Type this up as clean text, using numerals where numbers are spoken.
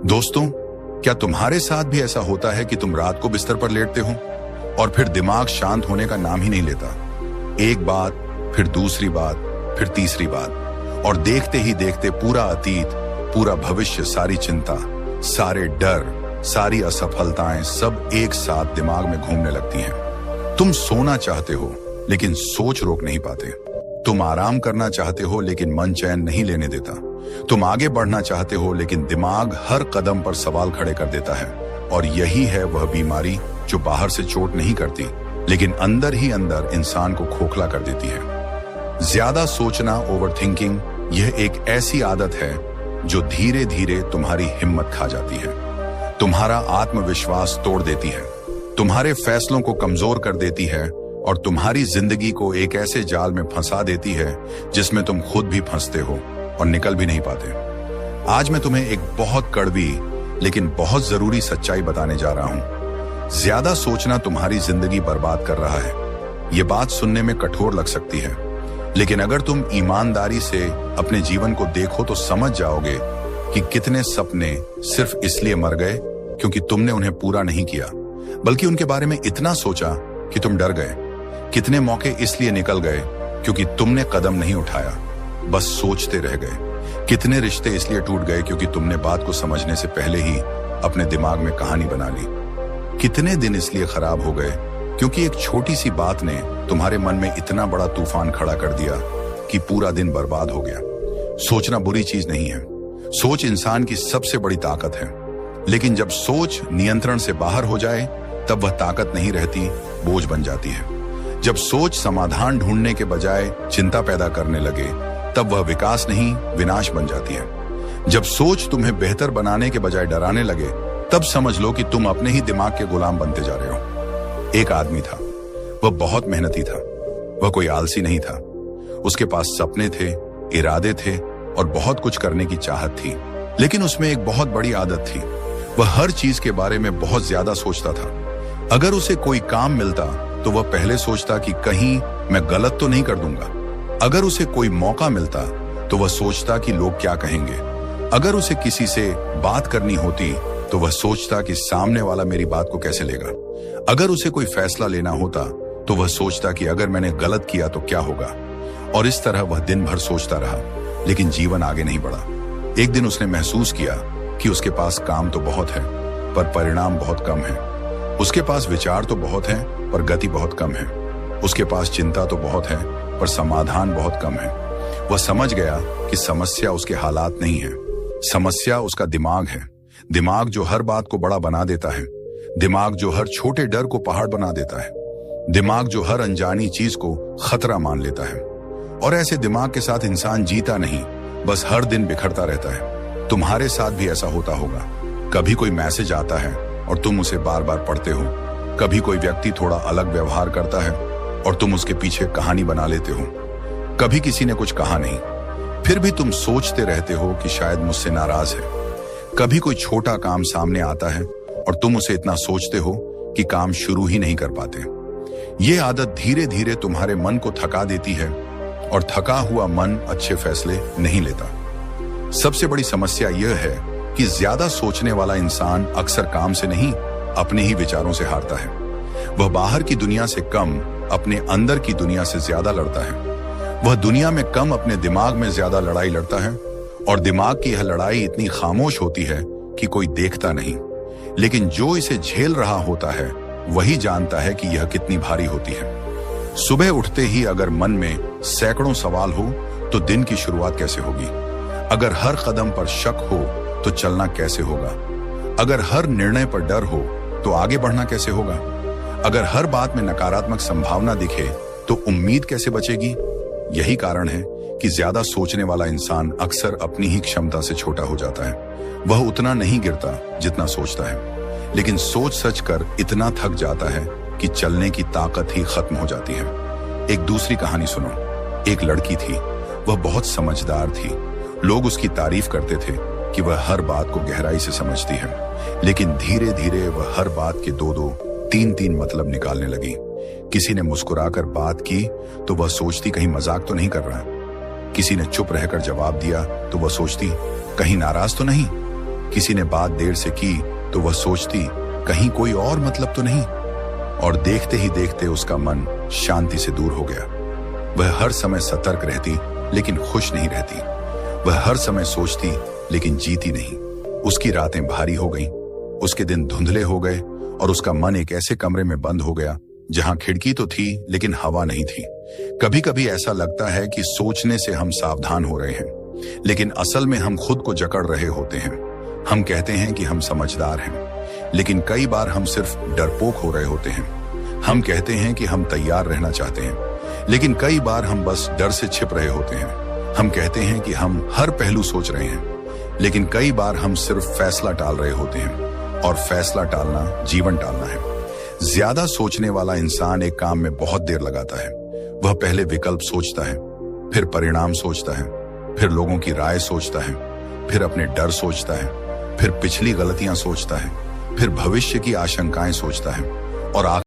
दोस्तों, क्या तुम्हारे साथ भी ऐसा होता है कि तुम रात को बिस्तर पर लेटते हो और फिर दिमाग शांत होने का नाम ही नहीं लेता? एक बात, फिर दूसरी बात, फिर तीसरी बात, और देखते ही देखते पूरा अतीत, पूरा भविष्य, सारी चिंता, सारे डर, सारी असफलताएं सब एक साथ दिमाग में घूमने लगती हैं। तुम सोना चाहते हो लेकिन सोच रोक नहीं पाते। तुम आराम करना चाहते हो लेकिन मन चैन नहीं लेने देता। तुम आगे बढ़ना चाहते हो लेकिन दिमाग हर कदम पर सवाल खड़े कर देता है। और यही है वह बीमारी जो बाहर से चोट नहीं करती लेकिन अंदर ही अंदर इंसान को खोखला कर देती है। ज्यादा सोचना, ओवर थिंकिंग, यह एक ऐसी आदत है जो धीरे धीरे तुम्हारी हिम्मत खा जाती है, तुम्हारा आत्मविश्वास तोड़ देती है, तुम्हारे फैसलों को कमजोर कर देती है और तुम्हारी जिंदगी को एक ऐसे जाल में फंसा देती है जिसमें तुम खुद भी फंसते हो और निकल भी नहीं पाते। आज मैं तुम्हें एक बहुत कड़वी लेकिन बहुत जरूरी सच्चाई बताने जा रहा हूं। ज्यादा सोचना तुम्हारी जिंदगी बर्बाद कर रहा है। ये बात सुनने में कठोर लग सकती है, लेकिन अगर तुम ईमानदारी से अपने जीवन को देखो तो समझ जाओगे कि कितने सपने सिर्फ इसलिए मर गए क्योंकि तुमने उन्हें पूरा नहीं किया, बल्कि उनके बारे में इतना सोचा कि तुम डर गए। कितने मौके इसलिए निकल गए क्योंकि तुमने कदम नहीं उठाया, बस सोचते रह गए। कितने रिश्ते इसलिए टूट गए क्योंकि तुमने बात को समझने से पहले ही अपने दिमाग में कहानी बना ली। कितने दिन इसलिए खराब हो गए क्योंकि एक छोटी सी बात ने तुम्हारे मन में इतना बड़ा तूफान खड़ा कर दिया कि पूरा दिन बर्बाद हो गया। सोचना बुरी चीज नहीं है, सोच इंसान की सबसे बड़ी ताकत है, लेकिन जब सोच नियंत्रण से बाहर हो जाए तब वह ताकत नहीं रहती, बोझ बन जाती है। जब सोच समाधान ढूंढने के बजाय चिंता पैदा करने लगे तब वह विकास नहीं, विनाश बन जाती है। जब सोच तुम्हें बेहतर बनाने के बजाय डराने लगे तब समझ लो कि तुम अपने ही दिमाग के गुलाम बनते जा रहे हो। एक आदमी था, वह बहुत मेहनती था, वह कोई आलसी नहीं था। उसके पास सपने थे, इरादे थे और बहुत कुछ करने की चाहत थी, लेकिन उसमें एक बहुत बड़ी आदत थी। वह हर चीज के बारे में बहुत ज्यादा सोचता था। अगर उसे कोई काम मिलता तो वह पहले सोचता कि कहीं मैं गलत तो नहीं कर दूंगा। अगर उसे कोई मौका मिलता तो वह सोचता कि लोग क्या कहेंगे। अगर उसे किसी से बात करनी होती तो वह सोचता कि सामने वाला मेरी बात को कैसे लेगा। अगर उसे कोई फैसला लेना होता तो वह सोचता कि अगर मैंने गलत किया तो क्या होगा। और इस तरह वह दिन भर सोचता रहा, लेकिन जीवन आगे नहीं बढ़ा। एक दिन उसने महसूस किया कि उसके पास काम तो बहुत है पर परिणाम बहुत कम है। उसके पास विचार तो बहुत हैं पर गति बहुत कम है। उसके पास चिंता तो बहुत है पर समाधान बहुत कम है। वह समझ गया कि समस्या उसके हालात नहीं है, समस्या उसका दिमाग है। दिमाग जो हर बात को बड़ा बना देता है, दिमाग जो हर छोटे डर को पहाड़ बना देता है, दिमाग जो हर अनजानी चीज को खतरा मान लेता है। और ऐसे दिमाग के साथ इंसान जीता नहीं, बस हर दिन बिखरता रहता है। तुम्हारे साथ भी ऐसा होता होगा। कभी कोई मैसेज आता है और तुम उसे बार बार पढ़ते हो। कभी कोई व्यक्ति थोड़ा अलग व्यवहार करता है और तुम उसके पीछे कहानी बना लेते हो। कभी किसी ने कुछ कहा नहीं, फिर भी तुम सोचते रहते हो कि शायद मुझसे नाराज है। कभी कोई छोटा काम सामने आता है और तुम उसे इतना सोचते हो कि काम शुरू ही नहीं कर पाते। ये आदत धीरे धीरे तुम्हारे मन को थका देती है और थका हुआ मन अच्छे फैसले नहीं लेता। सबसे बड़ी समस्या यह है कि ज्यादा सोचने वाला इंसान अक्सर काम से नहीं, अपने ही विचारों से हारता है। वह बाहर की दुनिया से कम अपने अंदर की दुनिया से ज्यादा लड़ता है। वह दुनिया में कम अपने दिमाग में ज्यादा लड़ाई लड़ता है और दिमाग की यह लड़ाई इतनी खामोश होती है कि कोई देखता नहीं, लेकिन जो इसे झेल रहा होता है वही जानता है कि यह कितनी भारी होती है। सुबह उठते ही अगर मन में सैकड़ों सवाल हो तो दिन की शुरुआत कैसे होगी। अगर हर कदम पर शक हो तो चलना कैसे होगा। अगर हर निर्णय पर डर हो तो आगे बढ़ना कैसे होगा। अगर हर बात में नकारात्मक संभावना दिखे तो उम्मीद कैसे बचेगी। यही कारण है कि ज्यादा सोचने वाला इंसान अक्सर अपनी ही क्षमता से छोटा हो जाता है। वह उतना नहीं गिरता जितना सोचता है, लेकिन सोच सच कर इतना थक जाता है कि चलने की ताकत ही खत्म हो जाती है। एक दूसरी कहानी सुनो। एक लड़की थी, वह बहुत समझदार थी। लोग उसकी तारीफ करते थे कि वह हर बात को गहराई से समझती है, लेकिन धीरे धीरे वह हर बात के दो दो तीन तीन मतलब निकालने लगी। किसी ने मुस्कुराकर बात की तो वह सोचती कहीं मजाक तो नहीं कर रहा। किसी ने चुप रहकर जवाब दिया तो वह सोचती कहीं नाराज तो नहीं। किसी ने बात देर से की तो वह सोचती कहीं कोई और मतलब तो नहीं, और देखते ही देखते उसका मन शांति से दूर हो गया। वह हर समय सतर्क रहती लेकिन खुश नहीं रहती। वह हर समय सोचती लेकिन जीती नहीं। उसकी रातें भारी हो गईं, उसके दिन धुंधले हो गए और उसका मन एक ऐसे कमरे में बंद हो गया जहां खिड़की तो थी लेकिन हवा नहीं थी। कभी कभी ऐसा लगता है कि सोचने से हम सावधान हो रहे हैं, लेकिन असल में हम खुद को जकड़ रहे होते हैं। हम कहते हैं कि हम समझदार हैं, लेकिन कई बार हम सिर्फ डरपोक हो रहे होते हैं। हम कहते हैं कि हम तैयार रहना चाहते हैं, लेकिन कई बार हम बस डर से छिप रहे होते हैं। हम कहते हैं कि हम हर पहलू सोच रहे हैं, लेकिन कई बार हम सिर्फ फैसला टाल रहे होते हैं, और फैसला टालना जीवन टालना है। ज्यादा सोचने वाला इंसान एक काम में बहुत देर लगाता है। वह पहले विकल्प सोचता है, फिर परिणाम सोचता है, फिर लोगों की राय सोचता है, फिर अपने डर सोचता है, फिर पिछली गलतियां सोचता है, फिर भविष्य की आशंकाएं सोचता है, और